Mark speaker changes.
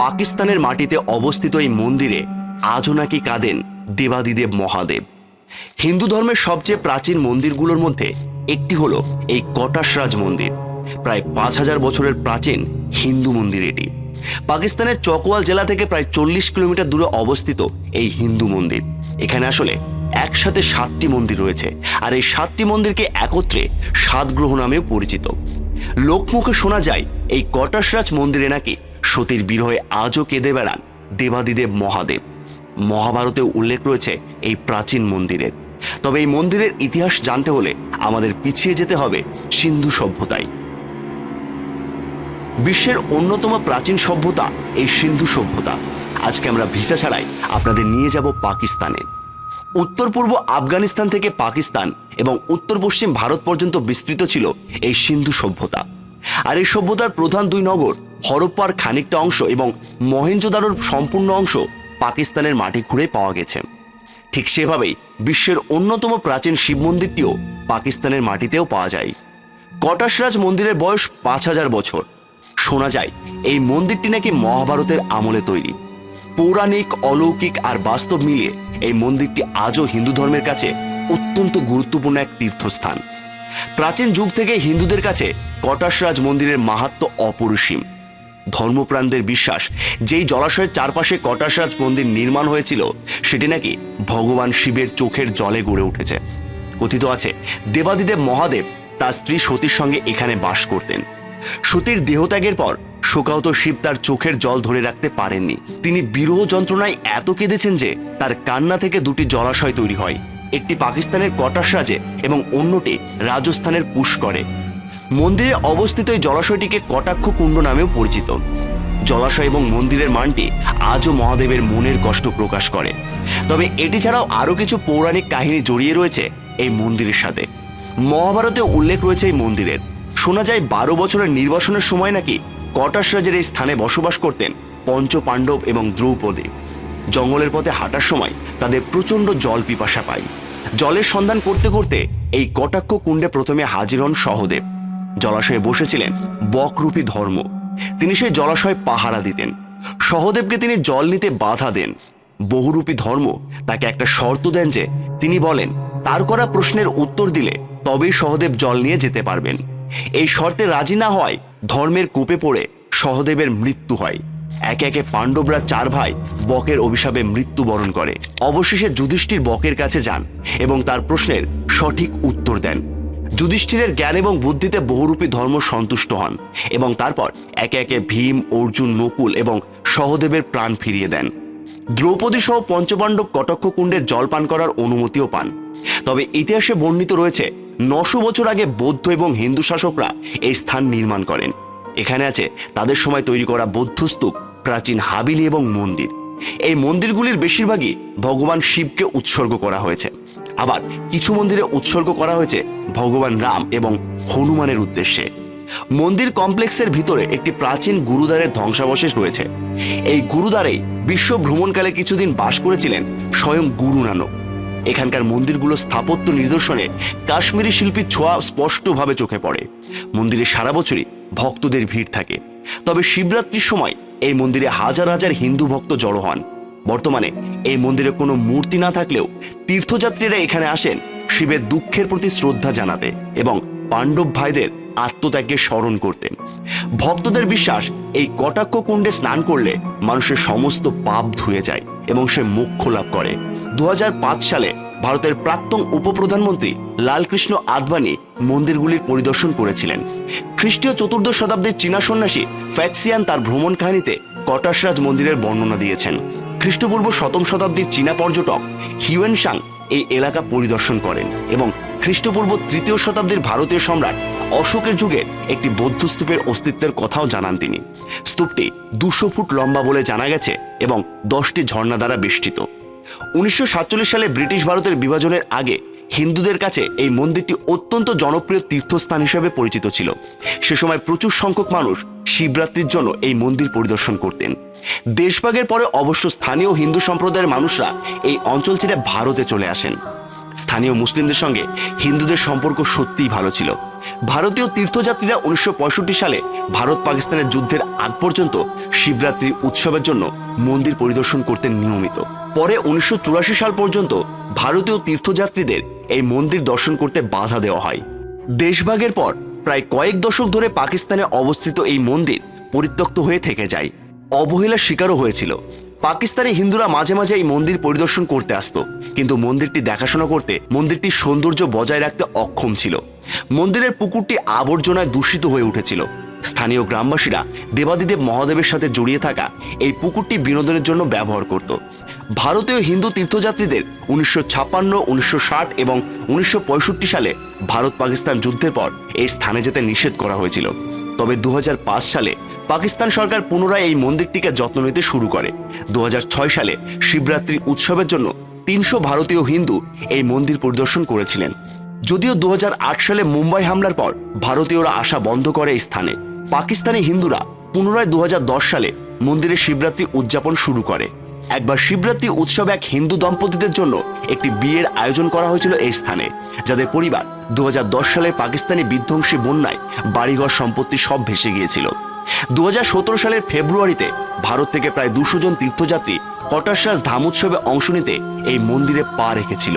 Speaker 1: পাকিস্তানের মাটিতে অবস্থিত এই মন্দিরে আজও নাকি কাঁদেন দেবাদিদেব মহাদেব। হিন্দু ধর্মের সবচেয়ে প্রাচীন মন্দিরগুলোর মধ্যে একটি হলো এই কটাশরাজ মন্দির। প্রায় 5000 বছরের প্রাচীন হিন্দু মন্দির এটি। পাকিস্তানের চকওয়াল জেলা থেকে প্রায় 40 কিলোমিটার দূরে অবস্থিত এই হিন্দু মন্দির। এখানে আসলে একসাথে 7টি মন্দির রয়েছে, আর এই 7টি মন্দিরকে একত্রে 7 গ্রহ নামেও পরিচিত। লোকমুখে শোনা যায় এই কটাশরাজ মন্দিরে নাকি সতীর বিরহে আজও কেঁদে বেড়ান দেবাদিদেব মহাদেব। মহাভারতেও উল্লেখ রয়েছে এই প্রাচীন মন্দিরের। তবে এই মন্দিরের ইতিহাস জানতে হলে আমাদের পিছিয়ে যেতে হবে সিন্ধু সভ্যতায়। বিশ্বের অন্যতম প্রাচীন সভ্যতা এই সিন্ধু সভ্যতা। আজকে আমরা ভিসা ছাড়াই আপনাদের নিয়ে যাব পাকিস্তানে। উত্তর পূর্ব আফগানিস্তান থেকে পাকিস্তান এবং উত্তর পশ্চিম ভারত পর্যন্ত বিস্তৃত ছিল এই সিন্ধু সভ্যতা। আর এই সভ্যতার প্রধান 2 নগর হরপ্পার খানিকটা অংশ এবং মহেঞ্জোদারোর সম্পূর্ণ অংশ পাকিস্তানের মাটি খুঁড়ে পাওয়া গেছে। ঠিক সেভাবেই বিশ্বের অন্যতম প্রাচীন শিব মন্দিরটিও পাকিস্তানের মাটিতেও পাওয়া যায়। কটাশরাজ মন্দিরের বয়স 5000 বছর। শোনা যায় এই মন্দিরটি নাকি মহাভারতের আমলে তৈরি। পৌরাণিক, অলৌকিক আর বাস্তব মিলিয়ে এই মন্দিরটি আজও হিন্দু ধর্মের কাছে অত্যন্ত গুরুত্বপূর্ণ এক তীর্থস্থান। প্রাচীন যুগ থেকে হিন্দুদের কাছে কটাশরাজ মন্দিরের মাহাত্ম্য অপরিসীম। ধর্মপ্রাণদের বিশ্বাস, যেই জলাশয়ের চারপাশে কটাশরাজ মন্দির নির্মাণ হয়েছিল সেটি নাকি ভগবান শিবের চোখের জলে গড়ে উঠেছে। কথিত আছে দেবাদিদেব মহাদেব তার স্ত্রী সতীর সঙ্গে এখানে বাস করতেন। সতীর দেহত্যাগের পর শোকাহত শিব তার চোখের জল ধরে রাখতে পারেননি। তিনি বিরহ যন্ত্রণায় এত কেঁদেছেন যে তার কান্না থেকে 2টি জলাশয় তৈরি হয়, একটি পাকিস্তানের কটাশরাজে এবং অন্যটি রাজস্থানের পুষ্করে। মন্দিরে অবস্থিত এই জলাশয়টিকে কটাক্ষ কুণ্ড নামেও পরিচিত। জলাশয় এবং মন্দিরের মানটি আজও মহাদেবের মনের কষ্ট প্রকাশ করে। তবে এটি ছাড়াও আরও কিছু পৌরাণিক কাহিনী জড়িয়ে রয়েছে এই মন্দিরের সাথে। মহাভারতে উল্লেখ রয়েছে এই মন্দিরের। শোনা যায় 12 বছরের নির্বাসনের সময় নাকি কটাশরাজের এই স্থানে বসবাস করতেন পঞ্চ পাণ্ডব এবং দ্রৌপদী। জঙ্গলের পথে হাঁটার সময় তাদের প্রচণ্ড জল পিপাসা পায়। জলের সন্ধান করতে করতে এই কটাক্ষ কুণ্ডে প্রথমে হাজির হন সহদেব। জলাশয়ে বসেছিলেন বকরূপী ধর্ম। তিনি সেই জলাশয় পাহারা দিতেন। সহদেবকে তিনি জল নিতে বাধা দেন। বহুরূপী ধর্ম তাকে একটা শর্ত দেন যে তিনি বলেন তার করা প্রশ্নের উত্তর দিলে তবেই সহদেব জল নিয়ে যেতে পারবেন। এই শর্তে রাজি না হয় ধর্মের কূপে পড়ে সহদেবের মৃত্যু হয়। একে একে পাণ্ডবরা 4 ভাই বকের অভিশাপে মৃত্যুবরণ করে। অবশেষে যুধিষ্ঠির বকের কাছে যান এবং তার প্রশ্নের সঠিক উত্তর দেন। যুধিষ্ঠিরের জ্ঞান এবং বুদ্ধিতে বহুরূপী ধর্ম সন্তুষ্ট হন এবং তারপর একে একে ভীম, অর্জুন, নকুল এবং সহদেবের প্রাণ ফিরিয়ে দেন। দ্রৌপদী সহ পঞ্চপাণ্ডব কটাক্ষ কুণ্ডে জল পান করার অনুমতিও পান। তবে ইতিহাসে বর্ণিত রয়েছে 900 বছর আগে বৌদ্ধ এবং হিন্দু শাসকরা এই স্থান নির্মাণ করেন। এখানে আছে তাদের সময় তৈরি করা বৌদ্ধস্তূপ, প্রাচীন হাবিলি এবং মন্দির। এই মন্দিরগুলির বেশিরভাগই ভগবান শিবকে উৎসর্গ করা হয়েছে। আবার কিছু মন্দিরে উৎসর্গ করা হয়েছে ভগবান রাম এবং হনুমানের উদ্দেশ্যে। মন্দির কমপ্লেক্সের ভিতরে একটি প্রাচীন গুরুদ্বারের ধ্বংসাবশেষ রয়েছে। এই গুরুদ্বারেই বিশ্ব ভ্রমণকালে কিছুদিন বাস করেছিলেন স্বয়ং গুরু নানক। এখানকার মন্দিরগুলো স্থাপত্য নিদর্শনে কাশ্মীরি শিল্পীর ছোঁয়া স্পষ্টভাবে চোখে পড়ে। মন্দিরে সারা বছরই ভক্তদের ভিড় থাকে। তবে শিবরাত্রির সময় এই মন্দিরে হাজার হাজার হিন্দু ভক্ত জড়ো হন। বর্তমানে এই মন্দিরে কোনো মূর্তি না থাকলেও তীর্থযাত্রীরা এখানে আসেন শিবের দুঃখের প্রতি শ্রদ্ধা জানাতে এবং পাণ্ডব ভাইদের আত্মত্যাগকে স্মরণ করতেন। ভক্তদের বিশ্বাস এই কটাক্ষ কুণ্ডে স্নান করলে মানুষের সমস্ত পাপ ধুয়ে যায় এবং সে মোক্ষ লাভ করে। 2005 সালে ভারতের প্রাক্তন উপপ্রধানমন্ত্রী লালকৃষ্ণ আদবানি মন্দিরগুলির পরিদর্শন করেছিলেন। খ্রিস্টীয় 14 শতাব্দীর চীনা সন্ন্যাসী ফ্যাক্সিয়ান তার ভ্রমণ কাহিনীতে কটাশরাজ মন্দিরের বর্ণনা দিয়েছেন। খ্রিস্টপূর্ব 7ম শতাব্দীর চীনা পর্যটক হিউয়েনসাং এই এলাকা পরিদর্শন করেন এবং খ্রিস্টপূর্ব 3য় শতাব্দীর ভারতীয় সম্রাট অশোকের যুগের একটি বৌদ্ধ স্তূপের অস্তিত্বের কথাও জানান তিনি। স্তূপটি 200 ফুট লম্বা বলে জানা গেছে এবং 10টি ঝর্ণা দ্বারা বেষ্টিত। 1947 সালে ব্রিটিশ ভারতের বিভাজনের আগে হিন্দুদের কাছে এই মন্দিরটি অত্যন্ত জনপ্রিয় তীর্থস্থান হিসেবে পরিচিত ছিল। সে সময় প্রচুর সংখ্যক মানুষ শিবরাত্রির জন্য এই মন্দির পরিদর্শন করতেন। দেশভাগের পরে অবশ্য স্থানীয় হিন্দু সম্প্রদায়ের মানুষরা এই অঞ্চল ছেড়ে ভারতে চলে আসেন। স্থানীয় মুসলিমদের সঙ্গে হিন্দুদের সম্পর্ক সত্যিই ভালো ছিল। ভারতীয় তীর্থযাত্রীরা 1965 সালে ভারত পাকিস্তানের যুদ্ধের আগ পর্যন্ত শিবরাত্রি উৎসবের জন্য মন্দির পরিদর্শন করতেন নিয়মিত। পরে 1984 সাল পর্যন্ত ভারতীয় তীর্থযাত্রীদের এই মন্দির দর্শন করতে বাধা দেওয়া হয়। দেশভাগের পর প্রায় কয়েক দশক ধরে পাকিস্তানে অবস্থিত এই মন্দির পরিত্যক্ত হয়ে থেকে যায়, অবহেলার শিকারও হয়েছিল। পাকিস্তানি হিন্দুরা মাঝে মাঝে এই মন্দির পরিদর্শন করতে আসতো, কিন্তু মন্দিরটি দেখাশোনা করতে মন্দিরটির সৌন্দর্য বজায় রাখতে অক্ষম ছিল। মন্দিরের পুকুরটি আবর্জনায় দূষিত হয়ে উঠেছিল। স্থানীয় গ্রামবাসীরা দেবাদিদেব মহাদেবের সাথে জড়িয়ে থাকা এই পুকুরটি বিনোদনের জন্য ব্যবহার করত। ভারতীয় হিন্দু তীর্থযাত্রীদের 1956, 1960 এবং 1965 সালে ভারত পাকিস্তান যুদ্ধের পর এই স্থানে যেতে নিষেধ করা হয়েছিল। তবে 2005 সালে পাকিস্তান সরকার পুনরায় এই মন্দিরটিকে যত্ন নিতে শুরু করে। 2006 সালে শিবরাত্রি উৎসবের জন্য 300 ভারতীয় হিন্দু এই মন্দির পরিদর্শন করেছিলেন। যদিও 2008 সালে মুম্বাই হামলার পর ভারতীয়রা আসা বন্ধ করে এই স্থানে, পাকিস্তানি হিন্দুরা পুনরায় 2010 সালে মন্দিরে শিবরাত্রি উদযাপন শুরু করে। একবার শিবরাত্রি উৎসবে এক হিন্দু দম্পতিদের জন্য একটি বিয়ের আয়োজন করা হয়েছিল এই স্থানে, যাদের পরিবার 2010 সালের পাকিস্তানি বিধ্বংসী বন্যায় বাড়িঘর সম্পত্তি সব ভেসে গিয়েছিল। 2017 সালের ফেব্রুয়ারিতে ভারত থেকে প্রায় 200 জন তীর্থযাত্রী কটাসরাজ ধাম উৎসবে অংশ নিতে এই মন্দিরে পা রেখেছিল।